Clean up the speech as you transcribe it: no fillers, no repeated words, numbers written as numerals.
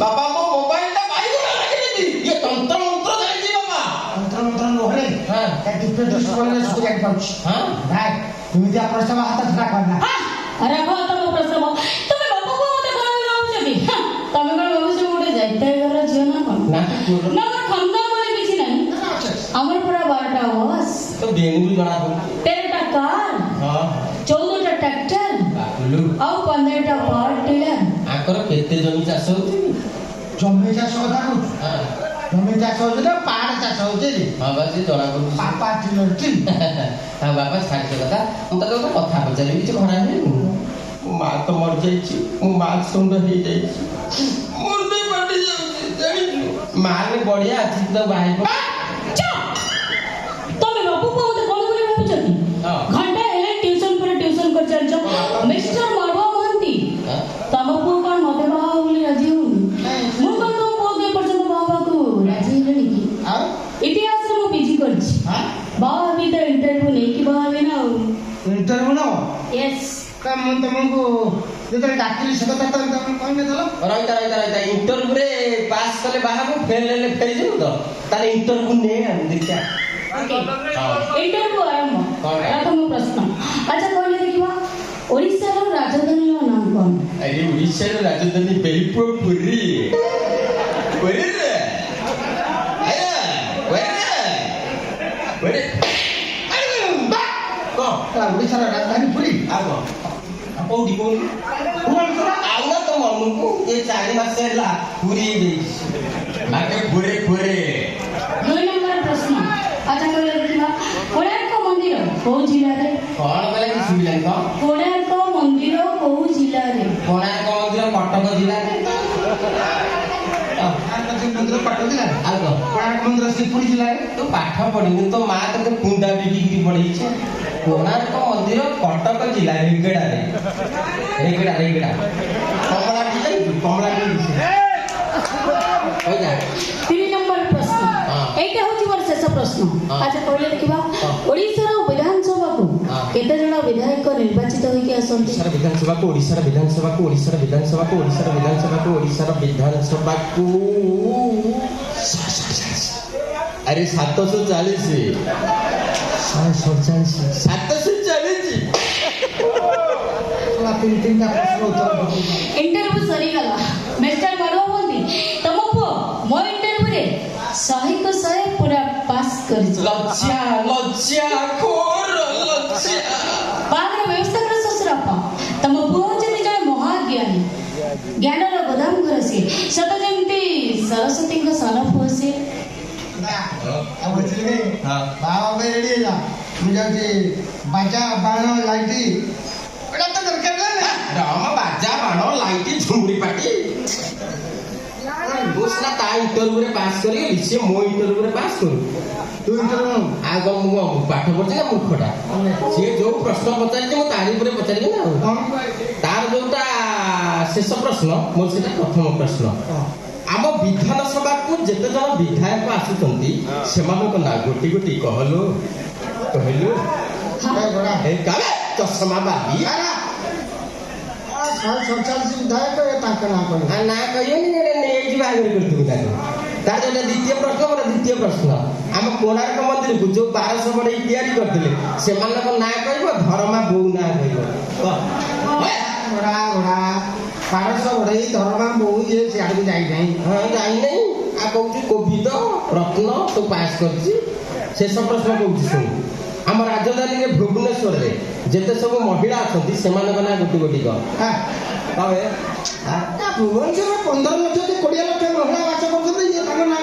बाबा को मोबाइल टा भाई को रखे दी ये तंत्र मंत्र जानी बाबा तंत्र मंत्र नोहले हां त्या दिव्य दृष्टीकोनाने सुरू जात पाऊस हां नाही तुम्ही त्या प्रश्नाला हातच टाकणार राखो आता मो प्रश्न तुम्ही बापू को मते खराब लावू की तमे कोन भविष्य मोटे जाइते घर जीव ना कोन ना तो ना मोर खंदा बोले किछि नाही हमर पूरा 12टा बस तो बेंगु भी जणा को 13टा कार हां 14टा ट्रैक्टर बाकुलु ଆଉ 15ଟା पावर टिलर आकर केते जमी चाष होती जमी चाष होता हां जमी चाष होते ना पहाड़ चाष होते हां बस ये जणा को पापा टिलर टी हां बाबा छाड़ के कथा हम तो कथा पचारि किछ खरा नहीं मो मां तो मर जाईची मो मां सुंद हे जाईची मुर्दे पटी जाऊची जानी मां ने बढ़िया अछि तो बाहे को तमे बापू को मते कोन बोली भाबुछती हां घंटा हेले ट्यूशन पर ट्यूशन कर चलछो मिस्टर मारवा महंती तम को कोन मते बाहा बोली राजी होनी मु कोन तो को के पर्यंत बाबा को राजी हेलनी की हां इतिहास रे मु पीजी करछि हां बाबा भी तो इंटरव्यू नहीं कि बाबा भी ना इंटरव्यू नो यस का मन तुमको जेतरे डाकिली से कथा तो तुम कोन ने चलो रहिता इंटरव्यू रे पास कले बाहा को फेल ले फेरी जउ तो ताले इंटरव्यू ने हम देखा इंटरव्यू आरंभ कौन है? प्रथम प्रश्न अच्छा कहले देखिबा ओडिसा रो राजधानी रो नाम कोन अरे उड़ीसा रो राजधानी बेलपुरी पुरी रे आया वेरे अरे बा को का ओडिसा रो राजधानी पुरी आगो कोडी कोन आउना तो मनु ये 4 मास ହେଲା ପୁରୀ ଯାଇଛି माके पुरे पुरे 2 नंबर प्रश्न अच्छा कहले देखिबा कोणार्क मंदिर को जिल्ला रे कोन कहले कि सुबिलान को कोणार्क मंदिर को जिल्ला रे कोणार्क मंदिर कटक जिल्ला रे मंदिर पटो जिला आगो कोणार्क मंदिर श्रीपुर जिला तू पाठ पढ़ी तो माँ तो कुंडा बिकी पढ़ी कोणार्क मंदिर कटक जिला रेगड़ा कमला कमला 3 नंबर प्रश्न एटा होची मोर शेष प्रश्न अच्छा कहले देखिबा ओडिसा रो विधानसभा को केते जण विधायक निर्वाचित होई के असंती ओडिशा विधानसभा को अरे 740 740 तीन का प्रश्न उत्तर इंटरव्यू सरी गला मिस्टर मरो बोलती तमको मो इंटरव्यू रे 100 को 100 पूरा पास कर लज्जा खोर लज्जा बागर व्यवस्था कर ससुरापा तम पुओ जति जण महाज्ञानी ज्ञान रो गोदाम घर से सत जेंती सरस्वती को सन पुओ से अब चले हां बाबा भाई रेडी है मुझे बाजा बाण लाइटी एटा तो दरकार ना राम बाजा बाण लाइट झुमरी पाटी बुसना ता इंटरव्यू रे पास करी से मो इंटरव्यू रे पास करू तू इंटरव्यू आगो मु पाठ पढ़छ ना मूर्खटा से जो प्रश्न पचारि मु तारी ऊपर पचारि ना तार जोटा शेष प्रश्न मोर सेटा प्रथम प्रश्न आम विधानसभा को जेते जन विधायक आसुचंती सेमानक ना गोटी गोटी कहलो बड़ा ए काले चश्मा बाबी सरकार विधायक ये ताक ना कोई ना कहियोनी ने एजी बागर करतु तार जो द्वितीय प्रश्न मोर द्वितीय प्रश्न आम कोणार्क मंदिर को जो 1200 बड़े तैयारी करथिले सेमानक ना कहबो धर्मा बौ ना कहबो बड़ा बड़ा 1200 बड़े धर्मा बहु ये सियाड़ जाई नहीं हां जाई नहीं आ कहू कोविद रत्न तो पास करछि शेष प्रश्न कहू सुन आम राजधानी रे भुवनेश्वर रे जेते सब महिला अछंती सेमानक ना गोटी गोटी कह हां तबे भुवनेश्वर 15 लाख 20 लाख महिला वास करछन ये ताक ना